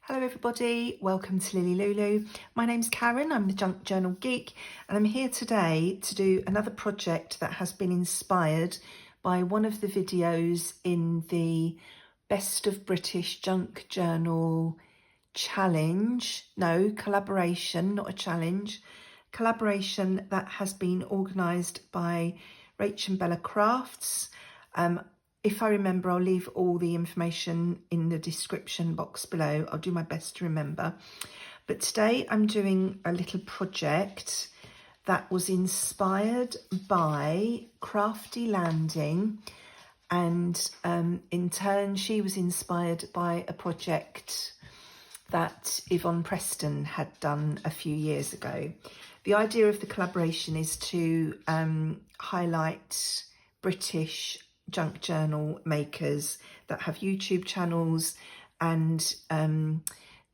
Hello everybody, welcome to LilyLuLou. My name's Karen, I'm the Junk Journal Geek, and I'm here today to do another project that has been inspired by one of the videos in the Best of British Junk Journal challenge, no, collaboration, not a challenge, collaboration that has been organised by Rachel and Bella Crafts. If I remember, I'll leave all the information in the description box below. I'll do my best to remember. But today I'm doing a little project that was inspired by Crafty Landing, and in turn she was inspired by a project that Yvonne Preston had done a few years ago. The idea of the collaboration is to highlight British junk journal makers that have YouTube channels, and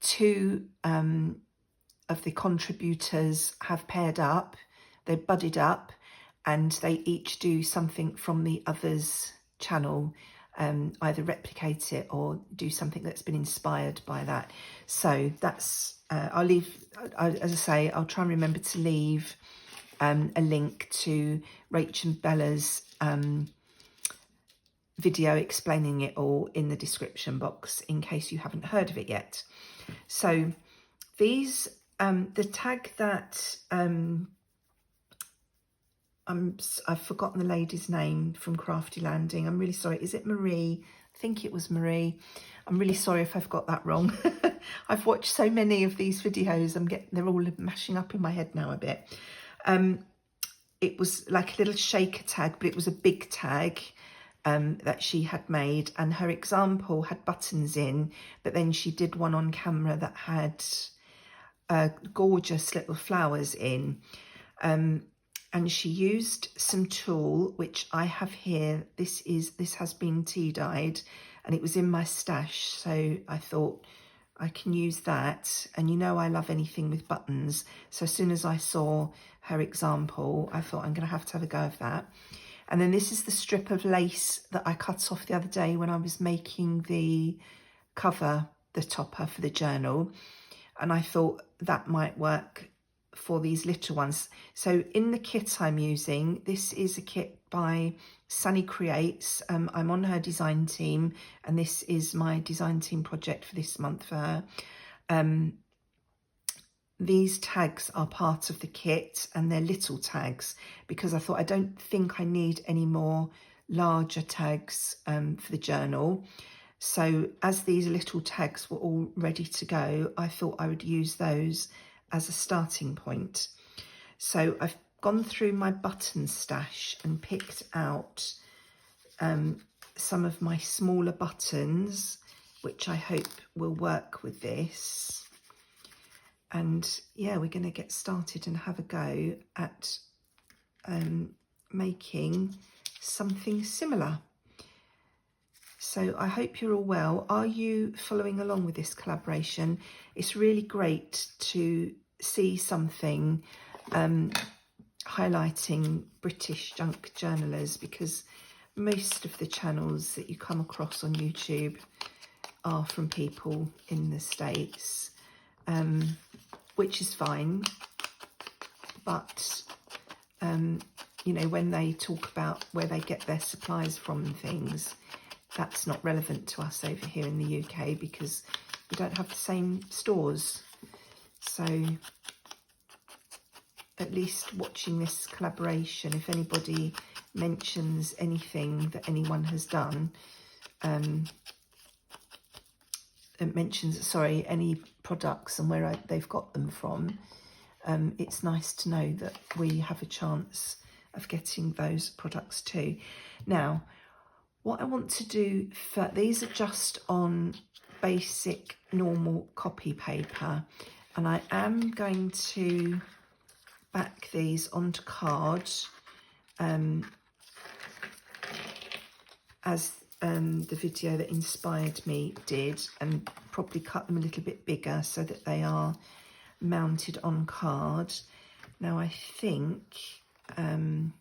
two of the contributors have paired up, they're budded up, and they each do something from the other's channel, either replicate it or do something that's been inspired by that. So that's I'll leave, as I say, I'll try and remember to leave a link to Rachel and Bella's video explaining it all in the description box in case you haven't heard of it yet. So these the tag that I've forgotten the lady's name from Crafty Landing. I'm really sorry. Is it Marie? I think it was Marie. I'm really sorry if I've got that wrong. I've watched so many of these videos. They're all mashing up in my head now a bit. It was like a little shaker tag, but it was a big tag that she had made, and her example had buttons in, but then she did one on camera that had gorgeous little flowers in, and she used some tulle which I have here. This has been tea dyed and it was in my stash, so I thought I can use that, and you know I love anything with buttons, so as soon as I saw her example I thought I'm going to have a go of that. And then this is the strip of lace that I cut off the other day when I was making the cover, the topper for the journal. And I thought that might work for these little ones. So in the kit I'm using, this is a kit by Sunny Creates. I'm on her design team, and this is my design team project for this month for her. These tags are part of the kit, and they're little tags because I thought I don't think I need any more larger tags for the journal. So as these little tags were all ready to go, I thought I would use those as a starting point. So I've gone through my button stash and picked out some of my smaller buttons, which I hope will work with this. And yeah, we're going to get started and have a go at making something similar. So I hope you're all well. Are you following along with this collaboration? It's really great to see something highlighting British junk journalers, because most of the channels that you come across on YouTube are from people in the States. Which is fine, but you know, when they talk about where they get their supplies from and things, that's not relevant to us over here in the UK because we don't have the same stores. So at least watching this collaboration, if anybody mentions anything that anyone has done, any products and where they've got them from, it's nice to know that we have a chance of getting those products too. Now, what I want to do for these are just on basic normal copy paper, and I am going to back these onto card as the video that inspired me did, and probably cut them a little bit bigger so that they are mounted on card. Now I think, do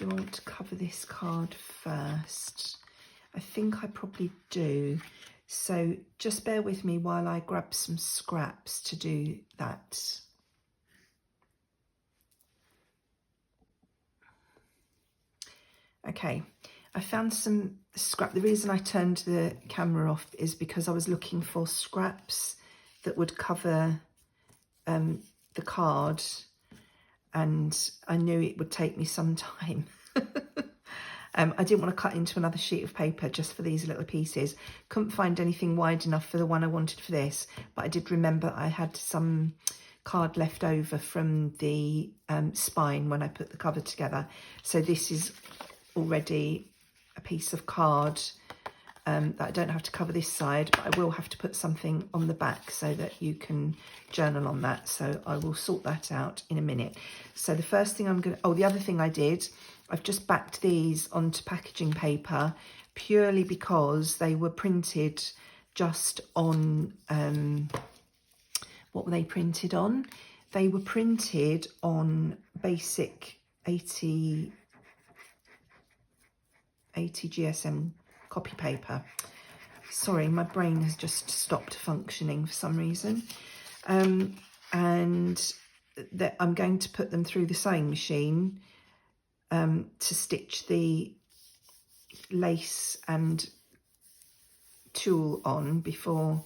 I want to cover this card first? I think I probably do. So just bear with me while I grab some scraps to do that. Okay, I found some scrap. The reason I turned the camera off is because I was looking for scraps that would cover the card, and I knew it would take me some time. I didn't want to cut into another sheet of paper just for these little pieces. Couldn't find anything wide enough for the one I wanted for this, but I did remember I had some card left over from the spine when I put the cover together. So this is already a piece of card that I don't have to cover this side, but I will have to put something on the back so that you can journal on that. So I will sort that out in a minute. So the first thing I'm going to, the other thing I did, I've just backed these onto packaging paper purely because they were printed just on, what were they printed on? They were printed on basic 80 GSM copy paper. Sorry, my brain has just stopped functioning for some reason. And that I'm going to put them through the sewing machine to stitch the lace and tulle on before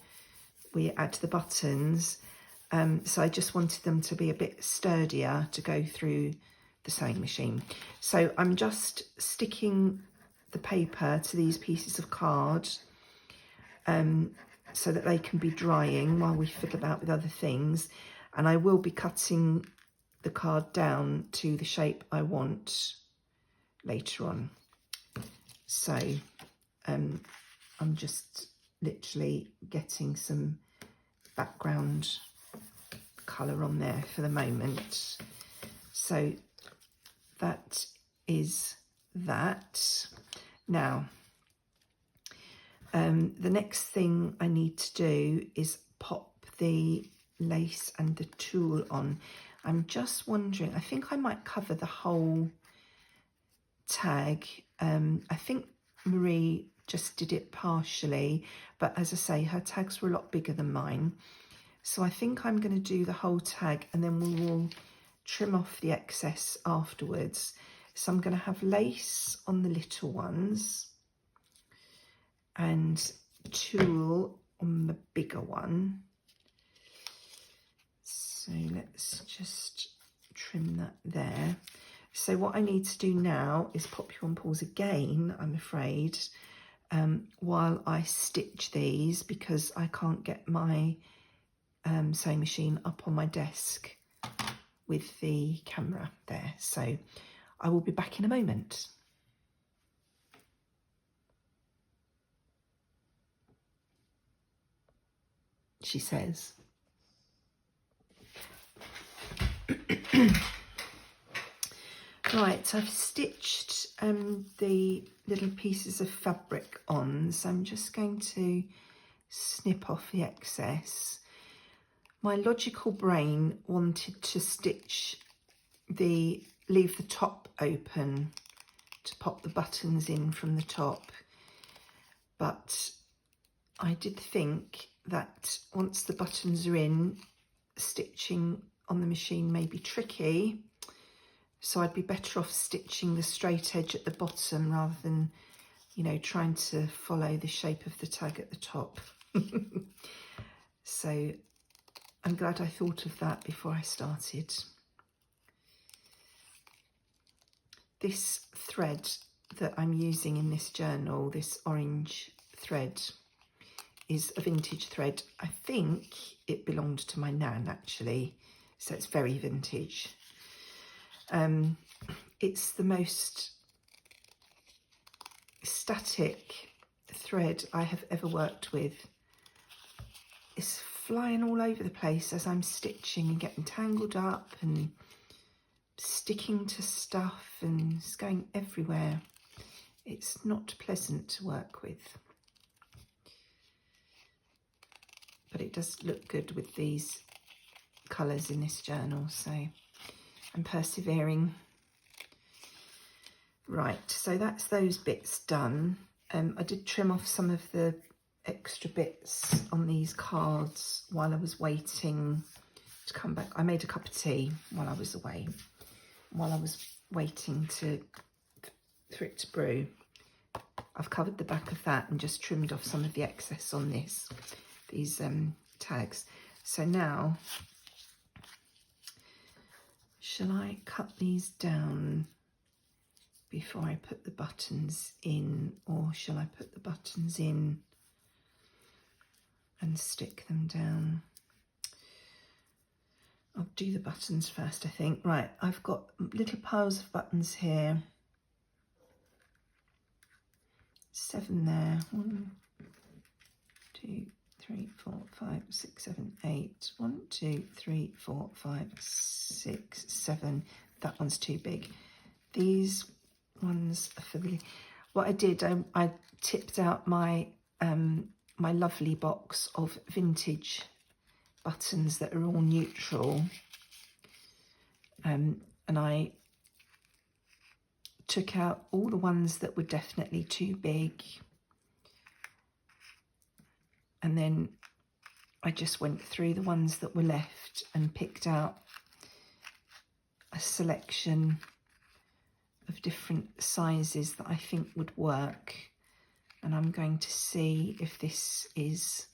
we add the buttons. So I just wanted them to be a bit sturdier to go through the sewing machine. So I'm just sticking the paper to these pieces of card so that they can be drying while we fiddle about with other things. And I will be cutting the card down to the shape I want later on. So I'm just literally getting some background colour on there for the moment. So that is that. Now, the next thing I need to do is pop the lace and the tulle on. I'm just wondering, I think I might cover the whole tag. I think Marie just did it partially, but as I say, her tags were a lot bigger than mine. So I think I'm going to do the whole tag and then we will trim off the excess afterwards. So I'm going to have lace on the little ones and tulle on the bigger one. So let's just trim that there. So what I need to do now is pop you on pause again, I'm afraid, while I stitch these because I can't get my sewing machine up on my desk with the camera there. So I will be back in a moment. She says. Right, I've stitched the little pieces of fabric on, so I'm just going to snip off the excess. My logical brain wanted to leave the top open to pop the buttons in from the top, but I did think that once the buttons are in, stitching on the machine may be tricky, so I'd be better off stitching the straight edge at the bottom rather than, you know, trying to follow the shape of the tag at the top. So I'm glad I thought of that before I started. This thread that I'm using in this journal, this orange thread, is a vintage thread. I think it belonged to my nan actually, so it's very vintage. It's the most static thread I have ever worked with. It's flying all over the place as I'm stitching and getting tangled up and sticking to stuff, and it's going everywhere. It's not pleasant to work with, but it does look good with these colours in this journal, so I'm persevering. Right, so that's those bits done. I did trim off some of the extra bits on these cards while I was waiting to come back. I made a cup of tea while I was away, while I was waiting for it to brew. I've covered the back of that and just trimmed off some of the excess on these tags. So now, shall I cut these down before I put the buttons in, or shall I put the buttons in and stick them down? I'll do the buttons first, I think. Right, I've got little piles of buttons here. 7 there. 1, 2, 3, 4, 5, 6, 7, 8. 1, 2, 3, 4, 5, 6, 7. That one's too big. These ones are for the... What I did, I tipped out my my lovely box of vintage buttons that are all neutral, and I took out all the ones that were definitely too big, and then I just went through the ones that were left and picked out a selection of different sizes that I think would work, and I'm going to see if this is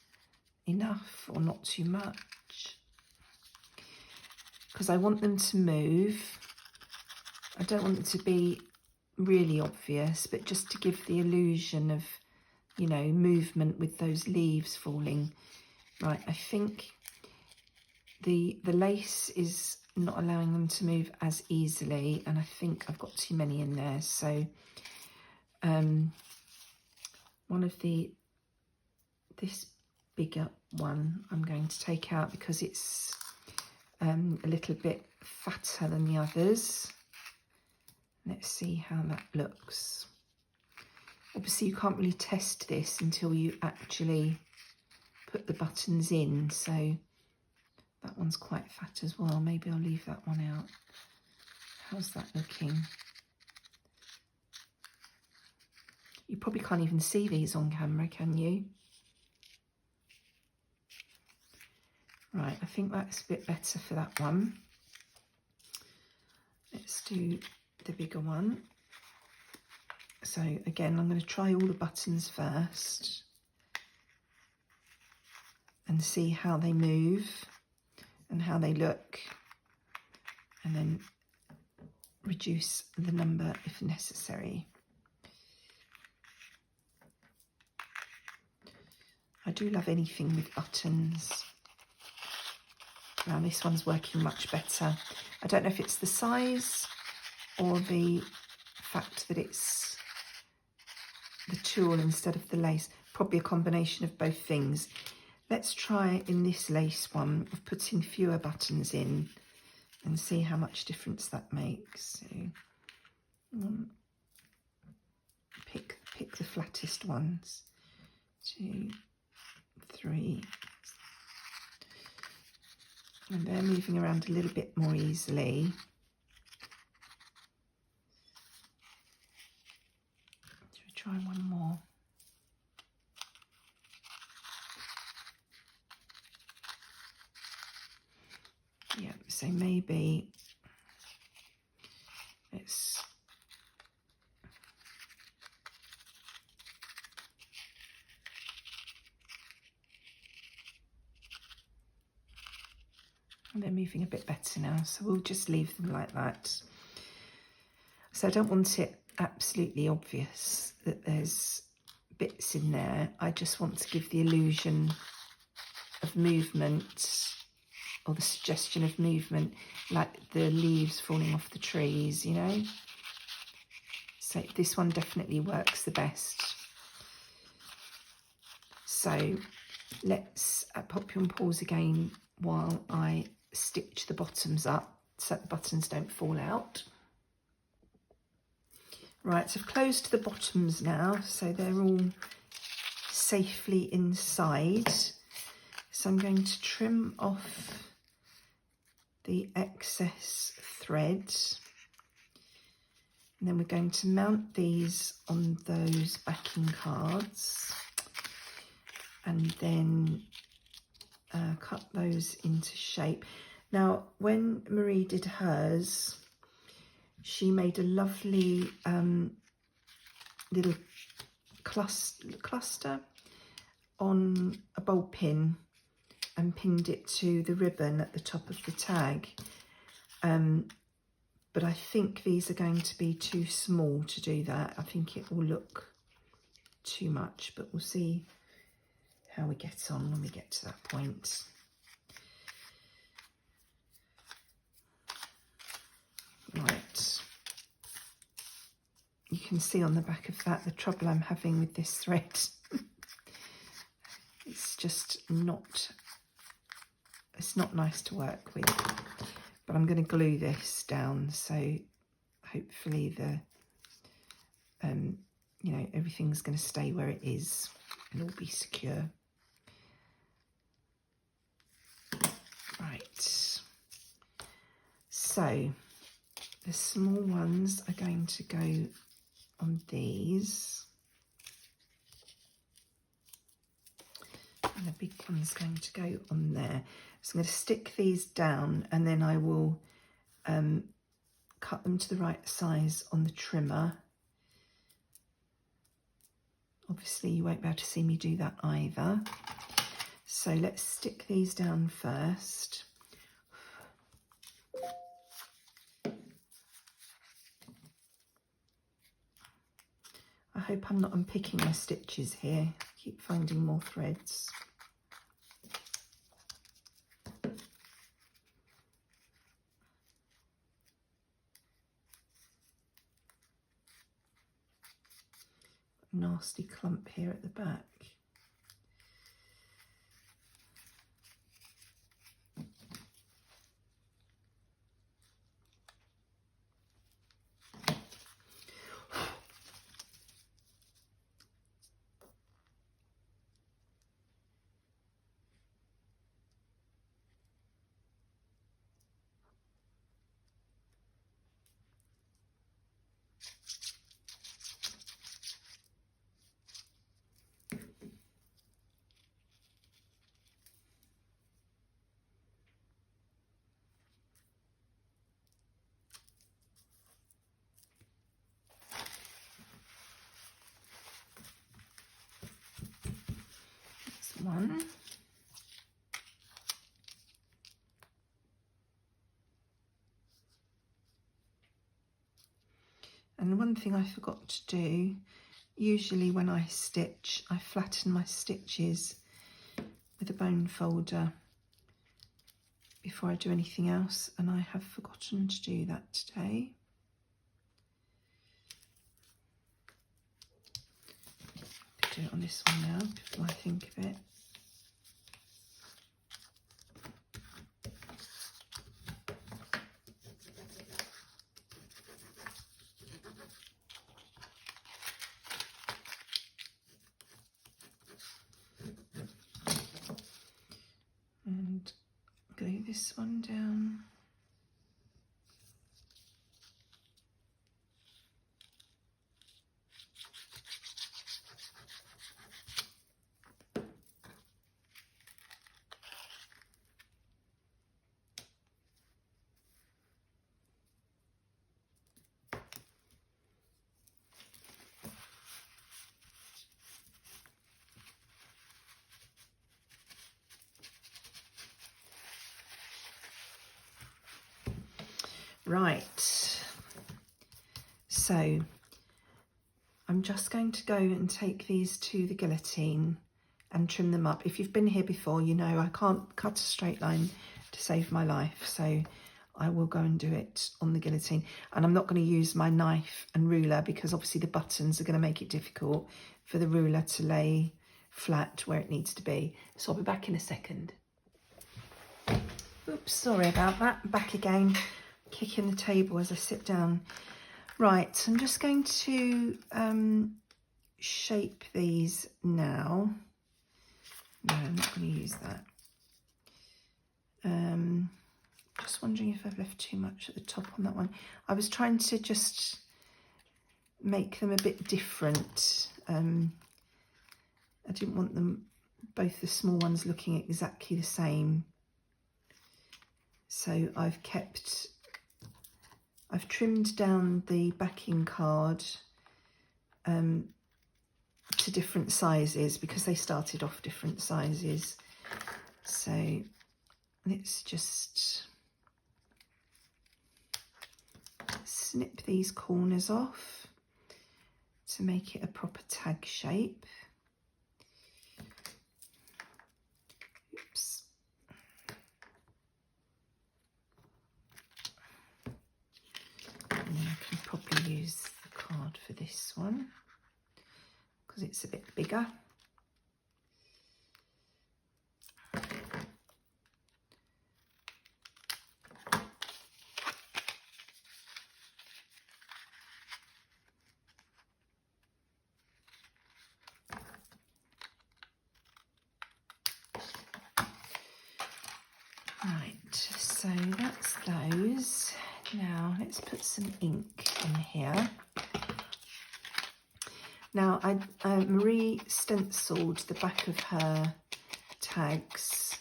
enough or not too much, because I want them to move. I don't want it to be really obvious, but just to give the illusion of, you know, movement with those leaves falling. Right, I think the lace is not allowing them to move as easily, and I think I've got too many in there. So one of this bigger one I'm going to take out because it's a little bit fatter than the others. Let's see how that looks. Obviously you can't really test this until you actually put the buttons in, so that one's quite fat as well. Maybe I'll leave that one out. How's that looking? You probably can't even see these on camera, can you? Right, I think that's a bit better for that one. Let's do the bigger one. So again, I'm going to try all the buttons first and see how they move and how they look, and then reduce the number if necessary. I do love anything with buttons. Now this one's working much better. I don't know if it's the size or the fact that it's the tulle instead of the lace. Probably a combination of both things. Let's try in this lace one of putting fewer buttons in and see how much difference that makes. So pick the flattest ones. 2, 3, and they're moving around a little bit more easily. Should we try one more? Yeah, so maybe let's and they're moving a bit better now, so we'll just leave them like that. So I don't want it absolutely obvious that there's bits in there. I just want to give the illusion of movement, or the suggestion of movement, like the leaves falling off the trees, you know. So this one definitely works the best. So let's pop you on pause again while I stitch the bottoms up so the buttons don't fall out. Right, so I've closed the bottoms now, so they're all safely inside. So I'm going to trim off the excess thread, and then we're going to mount these on those backing cards. and then cut those into shape. Now, when Marie did hers, she made a lovely little cluster on a bolt pin and pinned it to the ribbon at the top of the tag. But I think these are going to be too small to do that. I think it will look too much, but we'll see how we get on when we get to that point. Right, you can see on the back of that the trouble I'm having with this thread. It's just not, it's not nice to work with, but I'm going to glue this down, so hopefully the you know, everything's going to stay where it is and all be secure. Right, so the small ones are going to go on these, and the big one's going to go on there. So I'm going to stick these down, and then I will cut them to the right size on the trimmer. Obviously you won't be able to see me do that either. So let's stick these down first. I hope I'm not unpicking my stitches here. I keep finding more threads. Nasty clump here at the back. One. And one thing I forgot to do, usually when I stitch, I flatten my stitches with a bone folder before I do anything else, and I have forgotten to do that today. I'll do it on this one now before I think of it. And glue this one down. Right, so I'm just going to go and take these to the guillotine and trim them up. If you've been here before, you know I can't cut a straight line to save my life, so I will go and do it on the guillotine. And I'm not going to use my knife and ruler because obviously the buttons are going to make it difficult for the ruler to lay flat where it needs to be. So I'll be back in a second. Oops, sorry about that, back again. Kicking the table as I sit down. Right, I'm just going to shape these now. No, I'm not going to use that. Just wondering if I've left too much at the top on that one. I was trying to just make them a bit different. I didn't want them both the small ones looking exactly the same. So I've trimmed down the backing card to different sizes because they started off different sizes. So let's just snip these corners off to make it a proper tag shape. Oops. And then I can probably use the card for this one because it's a bit bigger. Right, so that's those. Now let's put some ink in here. Now I re-stenciled the back of her tags,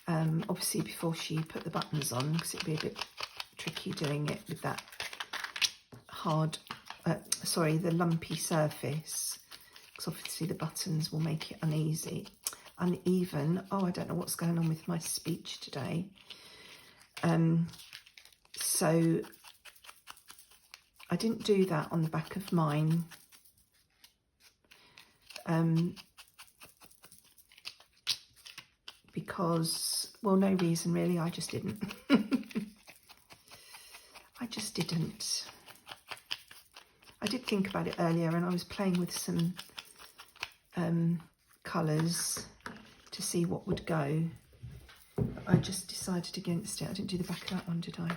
obviously before she put the buttons on, because it'd be a bit tricky doing it with that the lumpy surface, because obviously the buttons will make it uneven. Oh, I don't know what's going on with my speech today. So I didn't do that on the back of mine. Because, well, no reason really, I just didn't. I just didn't. I did think about it earlier and I was playing with some colours to see what would go. But I just decided against it. I didn't do the back of that one, did I?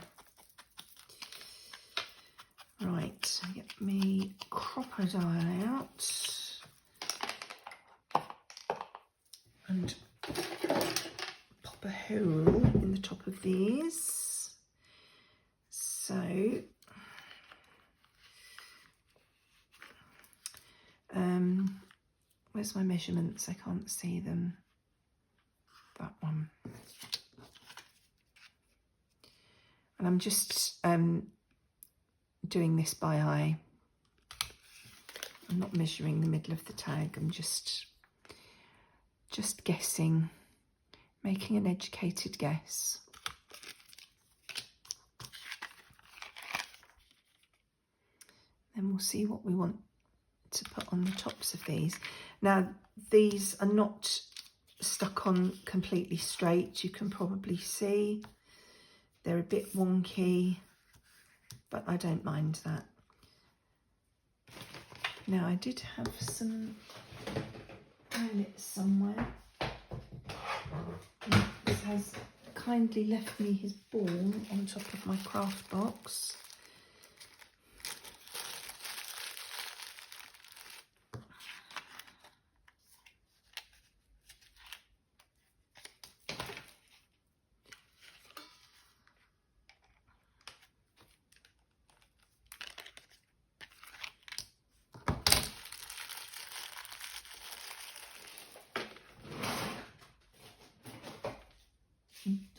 Right, get me crocodile out. And pop a hole in the top of these. So, where's my measurements? I can't see them. That one. And I'm just doing this by eye. I'm not measuring the middle of the tag. I'm just guessing, making an educated guess. Then we'll see what we want to put on the tops of these. Now, these are not stuck on completely straight. You can probably see they're a bit wonky, but I don't mind that. Now, I did have some eyelets somewhere. This has kindly left me his ball on top of my craft box.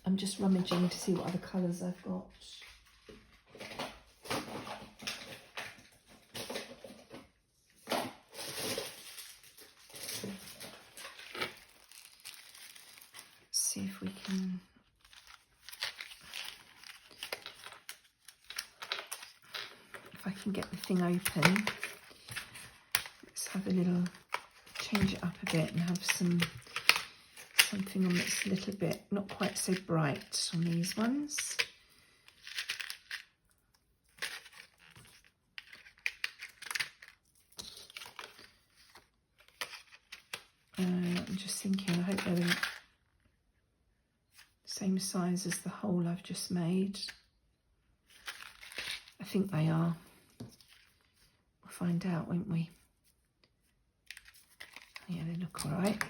I'm just rummaging to see what other colours I've got. Let's see if we can... If I can get the thing open. Let's have a little... change it up a bit and have something on that's a little bit not quite so bright on these ones. I'm just thinking, I hope they're the same size as the hole I've just made. I think they are. We'll find out, won't we? Yeah, they look all right.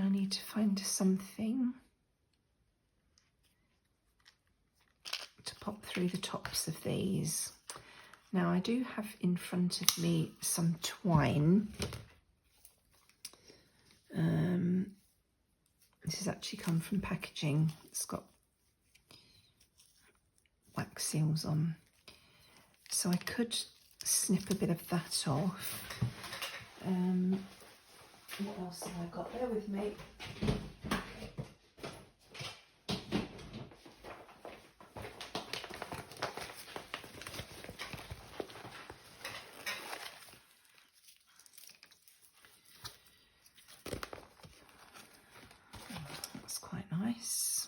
Now I need to find something to pop through the tops of these. Now I do have in front of me some twine. This has actually come from packaging. It's got wax seals on. So I could snip a bit of that off. What else have I got? Bear with me. That's quite nice.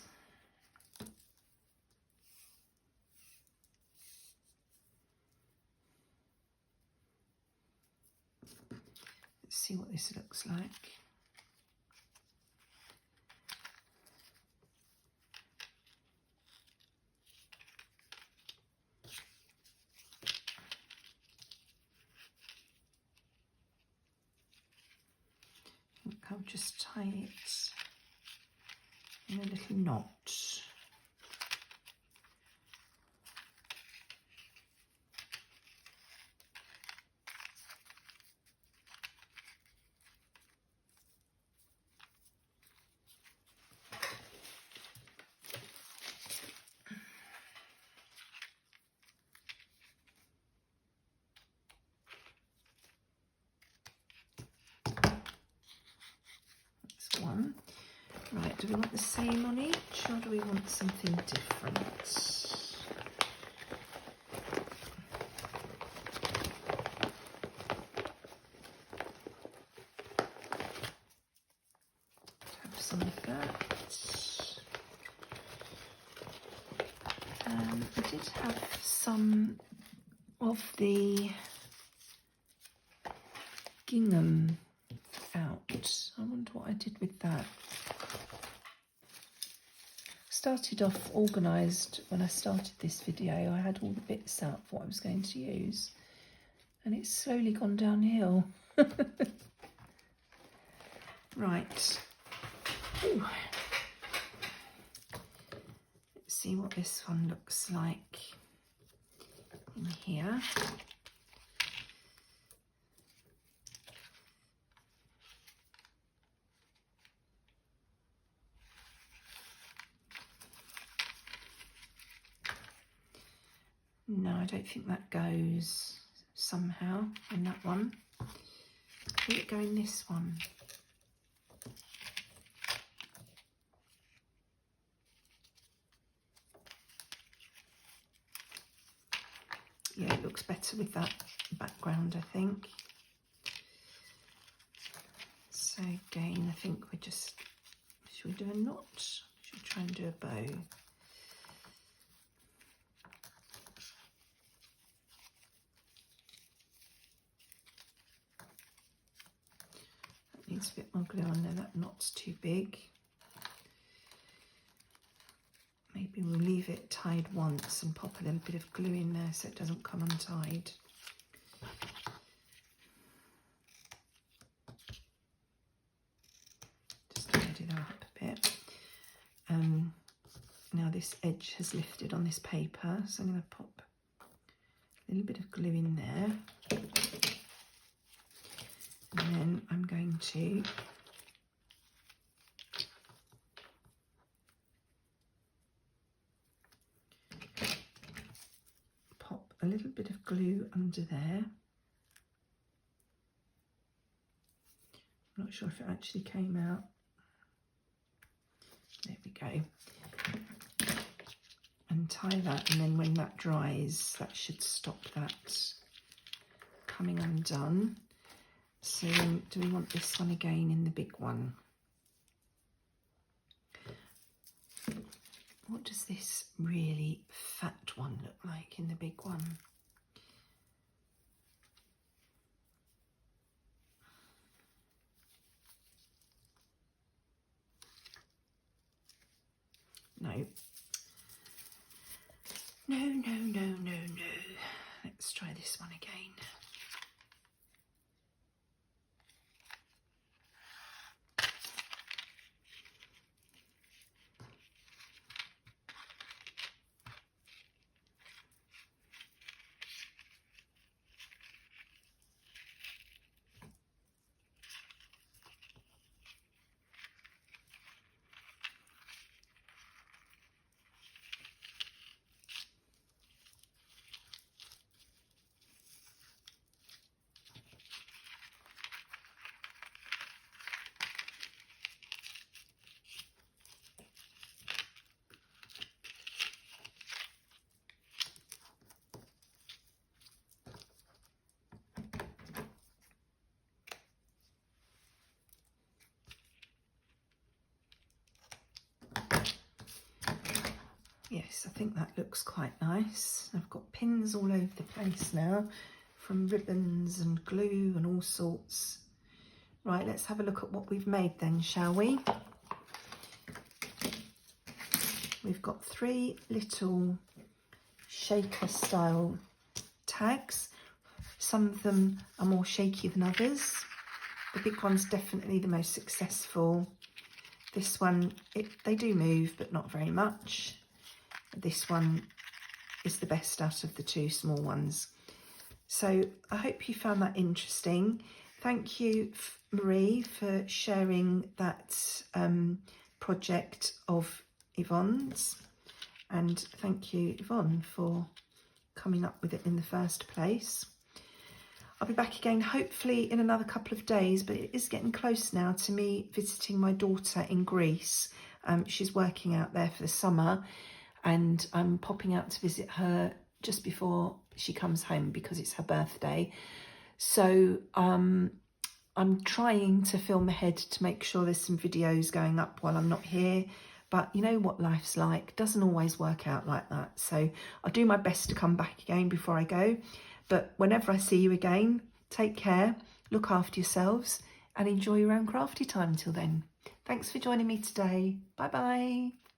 Let's see what this looks like. I think I'll just tie it in a little knot. One. Right, do we want the same on each or do we want something different? Have some of that. I did have some of the gingham out. I wonder what I did with that. Started off organised when I started this video. I had all the bits out for what I was going to use, and it's slowly gone downhill. Right. Ooh. Let's see what this one looks like in here. No, I don't think that goes somehow in that one. Will it go in this one? Yeah, it looks better with that background, I think. So again, I think we're just, should we do a knot? Should we try and do a bow? Needs a bit more glue on there, that knot's too big. Maybe we'll leave it tied once and pop a little bit of glue in there so it doesn't come untied. Just tidy that up a bit. Now this edge has lifted on this paper, so I'm going to pop a little bit of glue in there. And then I'm going to pop a little bit of glue under there. I'm not sure if it actually came out. There we go. And tie that, and then when that dries, that should stop that coming undone. So do we want this one again in the big one? What does this really fat one look like in the big one? No. No. Let's try this one again. Yes, I think that looks quite nice. I've got pins all over the place now, from ribbons and glue and all sorts. Right, let's have a look at what we've made then, shall we? We've got 3 little shaker style tags. Some of them are more shaky than others. The big one's definitely the most successful. This one, they do move, but not very much. This one is the best out of the 2 small ones. So I hope you found that interesting. Thank you, Marie, for sharing that project of Yvonne's. And thank you, Yvonne, for coming up with it in the first place. I'll be back again hopefully in another couple of days, but it is getting close now to me visiting my daughter in Greece. She's working out there for the summer, and I'm popping out to visit her just before she comes home because it's her birthday. So I'm trying to film ahead to make sure there's some videos going up while I'm not here. But you know what life's like, doesn't always work out like that. So I'll do my best to come back again before I go. But whenever I see you again, take care, look after yourselves, and enjoy your own crafty time till then. Thanks for joining me today. Bye bye.